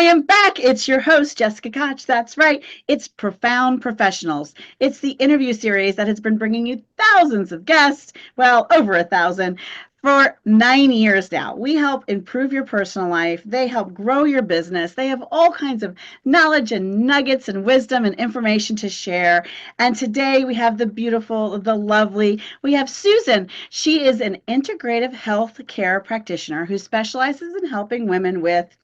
am back. It's your host, Jessica Koch. That's right. It's Profound Professionals. It's the interview series that has been bringing you thousands of guests, well, over 1,000, for 9 years now. We help improve your personal life. They help grow your business. They have all kinds of knowledge and nuggets and wisdom and information to share. And today we have the beautiful, the lovely, we have Susan. She is an integrative health care practitioner who specializes in helping women with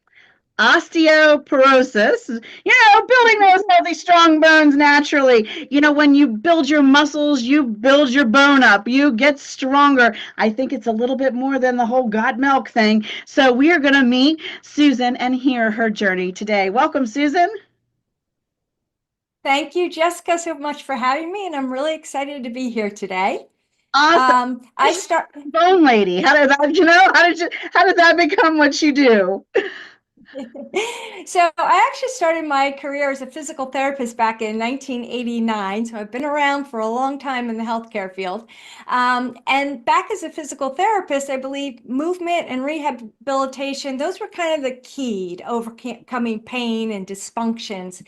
osteoporosis, building those healthy, strong bones naturally. When you build your muscles, you build your bone up, you get stronger. I think it's a little bit more than the whole got milk thing. So we are going to meet Susan and hear her journey today. Welcome, Susan. Thank you, Jessica, so much for having me, and I'm really excited to be here today. Awesome. I start. Bone lady. How did that, how did that become what you do? So I actually started my career as a physical therapist back in 1989. So I've been around for a long time in the healthcare field. And back as a physical therapist, I believe movement and rehabilitation, those were kind of the key to overcoming pain and dysfunctions.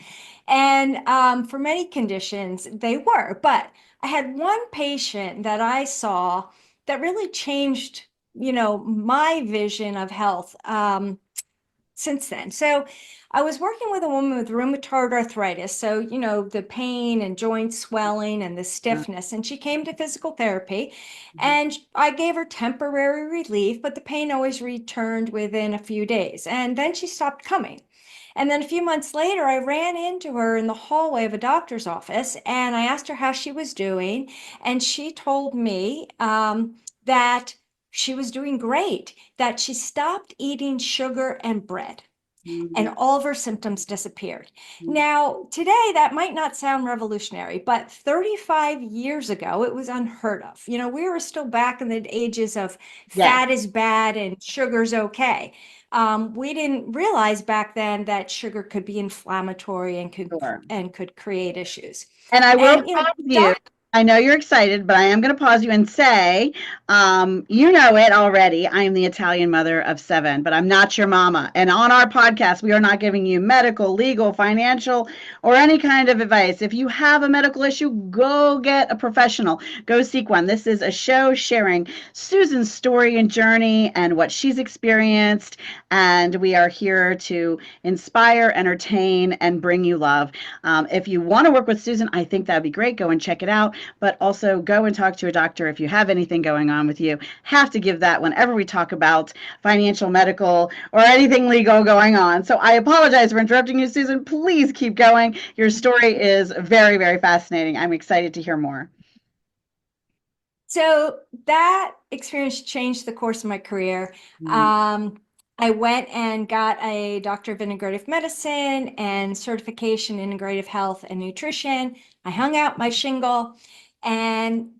And for many conditions, they were. But I had one patient that I saw that really changed, my vision of health. Since then. So I was working with a woman with rheumatoid arthritis. So, the pain and joint swelling and the stiffness. And she came to physical therapy and I gave her temporary relief, but the pain always returned within a few days. And then she stopped coming. And then a few months later, I ran into her in the hallway of a doctor's office and I asked her how she was doing. And she told me that she was doing great, that she stopped eating sugar and bread, and all of her symptoms disappeared. Now, today, that might not sound revolutionary, but 35 years ago, it was unheard of. We were still back in the ages of Yes. fat is bad and sugar's okay. We didn't realize back then that sugar could be inflammatory and could Sure. create issues. And I will And pause you. I know you're excited, but I am going to pause you and say, you know it already. I am the Italian mother of 7, but I'm not your mama. And on our podcast, we are not giving you medical, legal, financial, or any kind of advice. If you have a medical issue, go get a professional. Go seek one. This is a show sharing Susan's story and journey and what she's experienced. And we are here to inspire, entertain, and bring you love. If you want to work with Susan, I think that'd be great. Go and check it out. But also go and talk to a doctor if you have anything going on with you. Have to give that whenever we talk about financial, medical, or anything legal going on. So I apologize for interrupting you, Susan. Please keep going. Your story is very, very fascinating. I'm excited to hear more. So that experience changed the course of my career. I went and got a Doctor of Integrative Medicine and certification in Integrative Health and Nutrition. I hung out my shingle and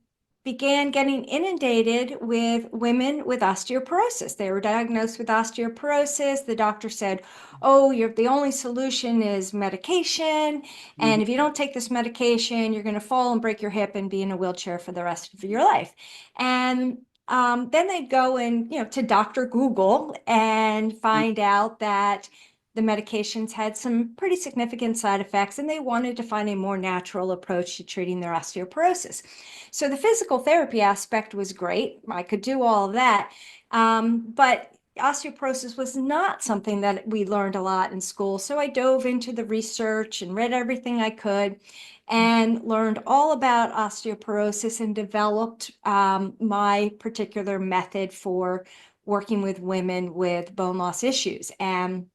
began getting inundated with women with osteoporosis. They were diagnosed with osteoporosis. The doctor said, "Oh, the only solution is medication. And if you don't take this medication, you're going to fall and break your hip and be in a wheelchair for the rest of your life." And then they'd go and, to Dr. Google and find out that the medications had some pretty significant side effects, and they wanted to find a more natural approach to treating their osteoporosis. So the physical therapy aspect was great. I could do all of that. But osteoporosis was not something that we learned a lot in school. So I dove into the research and read everything I could and learned all about osteoporosis and developed my particular method for working with women with bone loss issues. And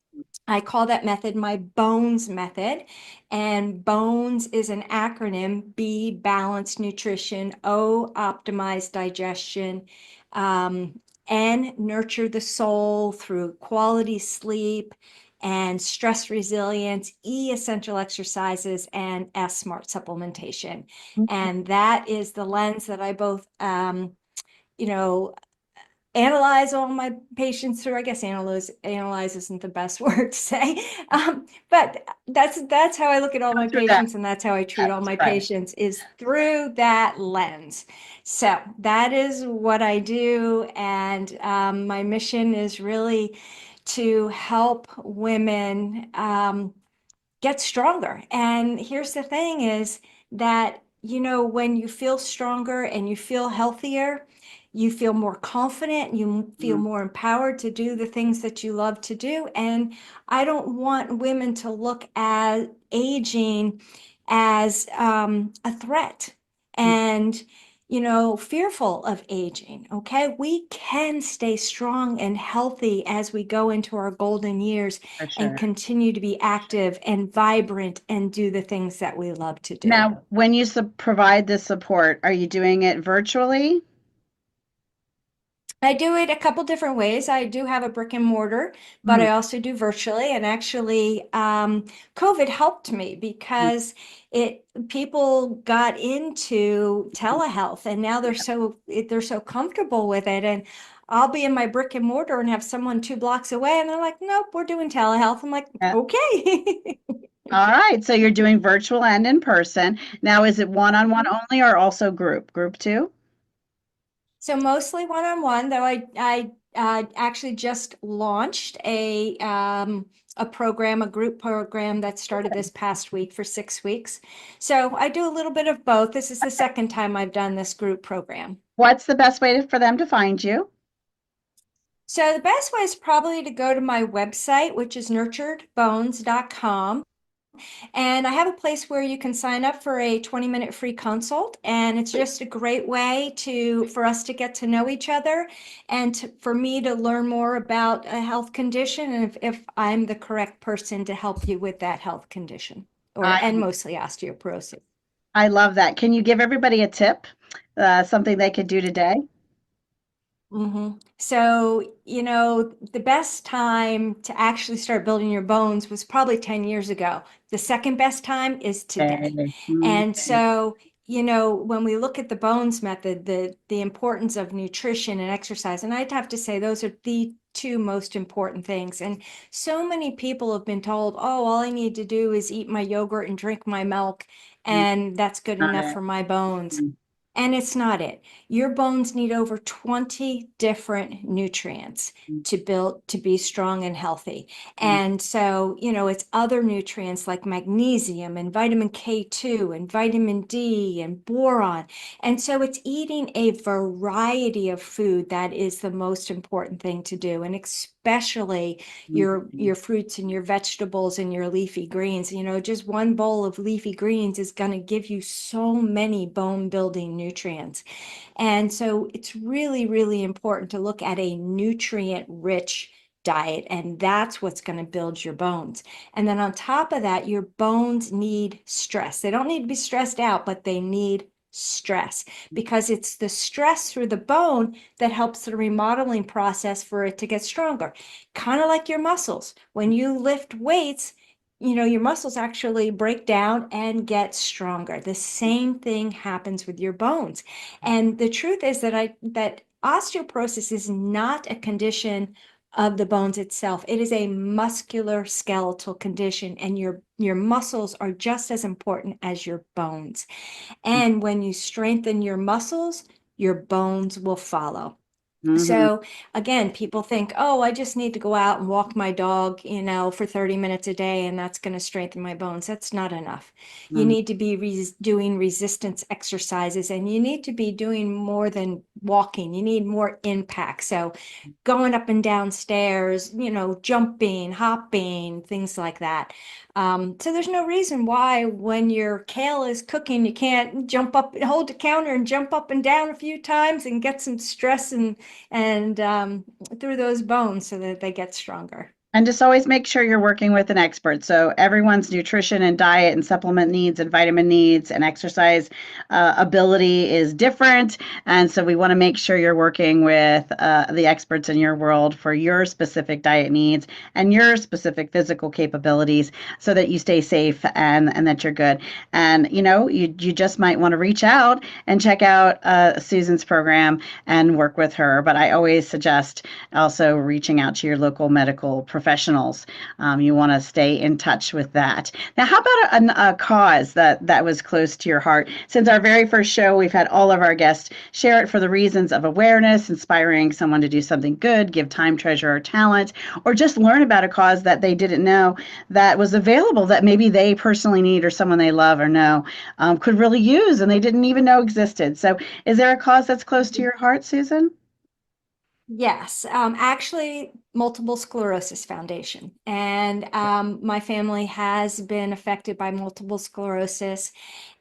I call that method my BONES method. And BONES is an acronym: B, balanced nutrition; O, optimized digestion; N, nurture the soul through quality sleep and stress resilience; E, essential exercises; and S, smart supplementation. And that is the lens that I both, you know, analyze all my patients through. I guess analyze isn't the best word to say, but that's how I look at all my patients, and that's how I treat all my patients, is through that lens. So that is what I do, and my mission is really to help women get stronger. And here's the thing is that, when you feel stronger and you feel healthier, you feel more confident, you feel Mm. more empowered to do the things that you love to do. And I don't want women to look at aging as a threat and, fearful of aging. Okay. We can stay strong and healthy as we go into our golden years For and sure. continue to be active and vibrant and do the things that we love to do. Now, when you provide this support, are you doing it virtually? I do it a couple different ways. I do have a brick and mortar, but Mm. I also do virtually. And actually, COVID helped me Mm. because it people got into telehealth, and now they're so comfortable with it. And I'll be in my brick and mortar and have someone 2 blocks away, and they're like, "Nope, we're doing telehealth." I'm like, Yeah. "Okay." All right. So you're doing virtual and in person. Now, is it one-on-one only or also group? Group two? So mostly one-on-one, though I actually just launched a program, a group program that started this past week for 6 weeks. So I do a little bit of both. This is the second time I've done this group program. What's the best way for them to find you? So the best way is probably to go to my website, which is nurturedbones.com. And I have a place where you can sign up for a 20-minute free consult. And it's just a great way for us to get to know each other and for me to learn more about a health condition and if I'm the correct person to help you with that health condition I and mostly osteoporosis. I love that. Can you give everybody a tip? Something they could do today? So, the best time to actually start building your bones was probably 10 years ago. The second best time is today. Okay. And Okay. so, when we look at the bones method, the importance of nutrition and exercise, and I'd have to say those are the two most important things. And so many people have been told, oh, all I need to do is eat my yogurt and drink my milk, Mm. and that's good Got enough it. for my bones. Mm. And it's not it. Your bones need over 20 different nutrients Mm. to be strong and healthy. Mm. And so, it's other nutrients like magnesium and vitamin K2 and vitamin D and boron. And so it's eating a variety of food that is the most important thing to do. And especially Mm. your fruits and your vegetables and your leafy greens. Just one bowl of leafy greens is going to give you so many bone building nutrients. And so it's really, really important to look at a nutrient rich diet, and that's what's going to build your bones. And then on top of that, your bones need stress. They don't need to be stressed out, but they need stress because it's the stress through the bone that helps the remodeling process for it to get stronger. Kind of like your muscles. When you lift weights, your muscles actually break down and get stronger. The same thing happens with your bones. And the truth is that osteoporosis is not a condition of the bones itself. It is a muscular skeletal condition, and your muscles are just as important as your bones. And when you strengthen your muscles, your bones will follow. Mhm. So again, people think, oh, I just need to go out and walk my dog, for 30 minutes a day, and that's going to strengthen my bones. That's not enough. You Mhm. need to be doing resistance exercises, and you need to be doing more than walking. You need more impact. So going up and down stairs, jumping, hopping, things like that. So there's no reason why when your kale is cooking, you can't jump up, hold the counter and jump up and down a few times and get some stress and through those bones so that they get stronger. And just always make sure you're working with an expert. So everyone's nutrition and diet and supplement needs and vitamin needs and exercise ability is different. And so we want to make sure you're working with the experts in your world for your specific diet needs and your specific physical capabilities so that you stay safe and that you're good. And, you just might want to reach out and check out Susan's program and work with her. But I always suggest also reaching out to your local medical provider professionals. You want to stay in touch with that. Now, how about a cause that was close to your heart? Since our very first show, we've had all of our guests share it for the reasons of awareness, inspiring someone to do something good, give time, treasure, or talent, or just learn about a cause that they didn't know that was available that maybe they personally need or someone they love or know could really use and they didn't even know existed. So, is there a cause that's close to your heart, Susan? Yes, actually, Multiple Sclerosis Foundation. And my family has been affected by multiple sclerosis,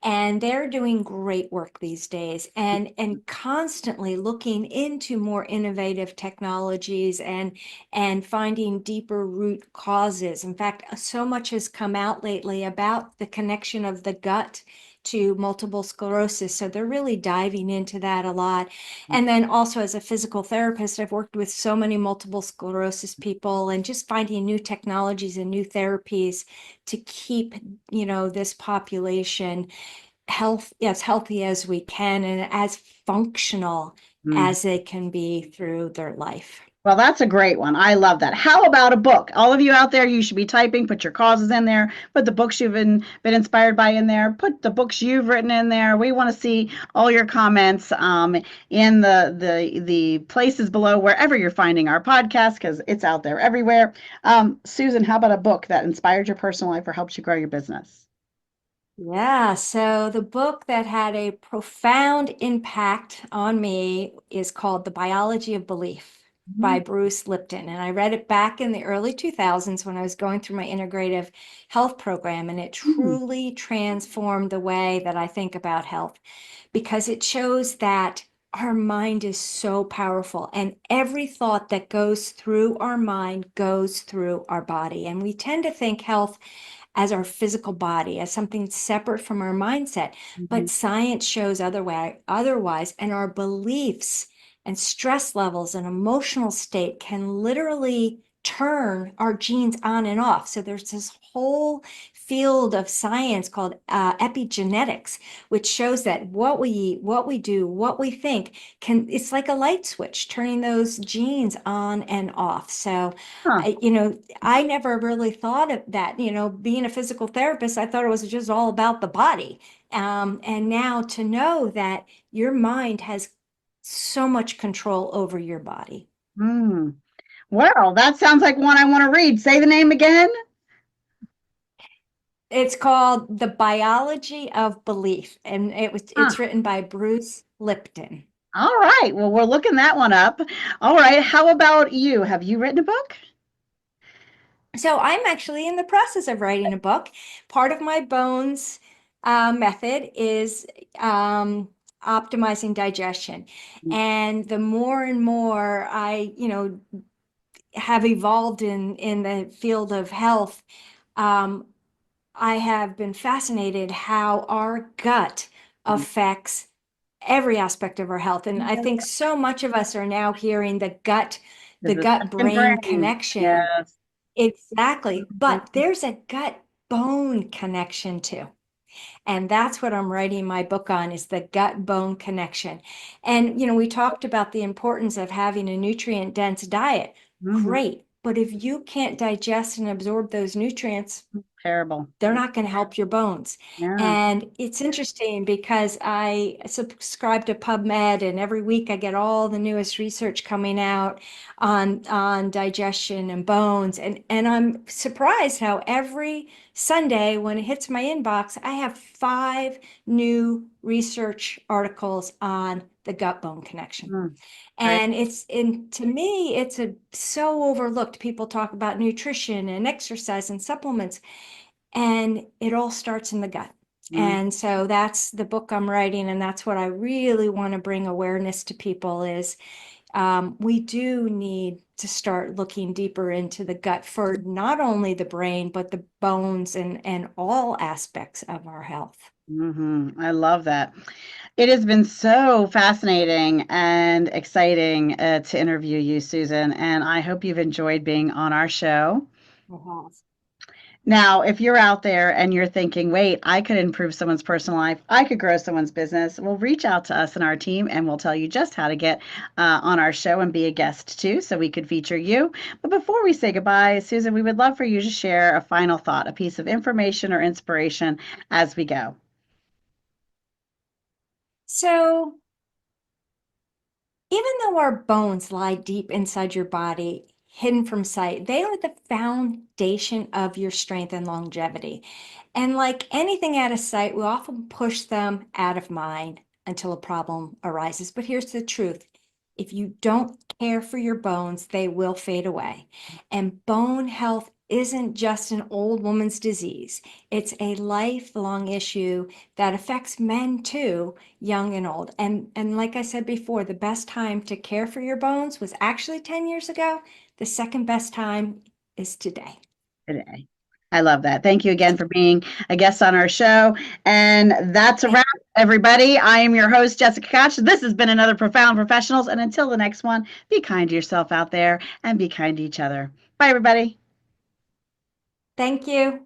and they're doing great work these days and constantly looking into more innovative technologies and finding deeper root causes. In fact, so much has come out lately about the connection of the gut to multiple sclerosis. So they're really diving into that a lot. And then also as a physical therapist, I've worked with so many multiple sclerosis people and just finding new technologies and new therapies to keep, this population as healthy as we can and as functional Mm. as they can be through their life. Well, that's a great one. I love that. How about a book? All of you out there, you should be typing, put your causes in there, put the books you've been inspired by in there, put the books you've written in there. We want to see all your comments in the places below, wherever you're finding our podcast, because it's out there everywhere. Susan, how about a book that inspired your personal life or helps you grow your business? Yeah, so the book that had a profound impact on me is called The Biology of Belief Mhm. by Bruce Lipton. And I read it back in the early 2000s when I was going through my integrative health program, and it Mm. truly transformed the way that I think about health because it shows that our mind is so powerful, and every thought that goes through our mind goes through our body. And we tend to think health as our physical body, as something separate from our mindset. Mhm. But science shows otherwise, and our beliefs and stress levels and emotional state can literally turn our genes on and off. So there's this whole field of science called epigenetics, which shows that what we eat, what we do, what we think it's like a light switch, turning those genes on and off. So Huh. I never really thought of that. Being a physical therapist, I thought it was just all about the body. And now to know that your mind has so much control over your body. Mm. Well, that sounds like one I want to read. Say the name again. It's called The Biology of Belief, and it's Huh. written by Bruce Lipton. All right. Well, we're looking that one up. All right. How about you? Have you written a book? So I'm actually in the process of writing a book. Part of my bones method is optimizing digestion. And the more and more I, have evolved in the field of health, um, I have been fascinated how our gut affects every aspect of our health. And I think so much of us are now hearing Is the the gut second brain brain. connection. Yes. Exactly. But there's a gut bone connection too. And that's what I'm writing my book on is the gut bone connection. And, we talked about the importance of having a nutrient dense diet. Mhm. Great. But if you can't digest and absorb those nutrients, Terrible. they're not going to help your bones. Yeah. And it's interesting because I subscribe to PubMed, and every week I get all the newest research coming out on digestion and bones. And I'm surprised how every Sunday when it hits my inbox, I have 5 new research articles on the gut bone connection. Mm. Great. And to me, it's so overlooked. People talk about nutrition and exercise and supplements, and it all starts in the gut. Mm. And so that's the book I'm writing, and that's what I really want to bring awareness to people is we do need to start looking deeper into the gut for not only the brain, but the bones and all aspects of our health. I love that. It has been so fascinating and exciting to interview you, Susan, and I hope you've enjoyed being on our show. Our health. Now, if you're out there and you're thinking, wait, I could improve someone's personal life, I could grow someone's business, well, reach out to us and our team, and we'll tell you just how to get on our show and be a guest too, so we could feature you. But before we say goodbye, Susan, we would love for you to share a final thought, a piece of information or inspiration as we go. So, even though our bones lie deep inside your body, hidden from sight, they are the foundation of your strength and longevity. And like anything out of sight, we often push them out of mind until a problem arises. But here's the truth. If you don't care for your bones, they will fade away. And bone health isn't just an old woman's disease. It's a lifelong issue that affects men too, young and old. And like I said before, the best time to care for your bones was actually 10 years ago. The second best time is today. Today. I love that. Thank you again for being a guest on our show. And that's a wrap, everybody. I am your host, Jessica Koch. This has been another Profound Professionals. And until the next one, be kind to yourself out there and be kind to each other. Bye, everybody. Thank you.